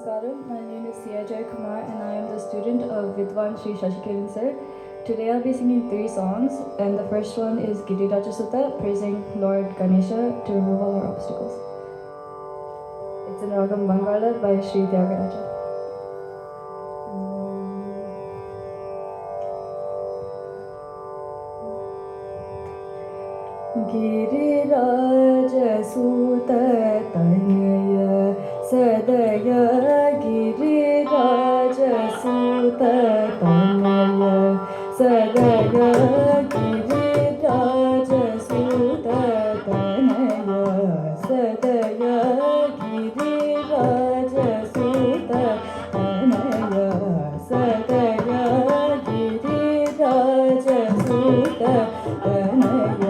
Namaskaram. My name is Sia Joy Kumar and I am the student of Vidwan Sri Shashikaran sir. Today I'll be singing 3 songs, and the first one is Giriraja Sutta, praising Lord Ganesha to remove all our obstacles. It's in Ragam Bangala by Sri Tyagaraja. Giriraja Sutta Tanaya Sadaya Giriraja Sutta Tanaya Sadaya Giriraja Sutta Tanaya Sadaya Giriraja Sutta Tanaya Sadaya Giriraja Sutta Tanaya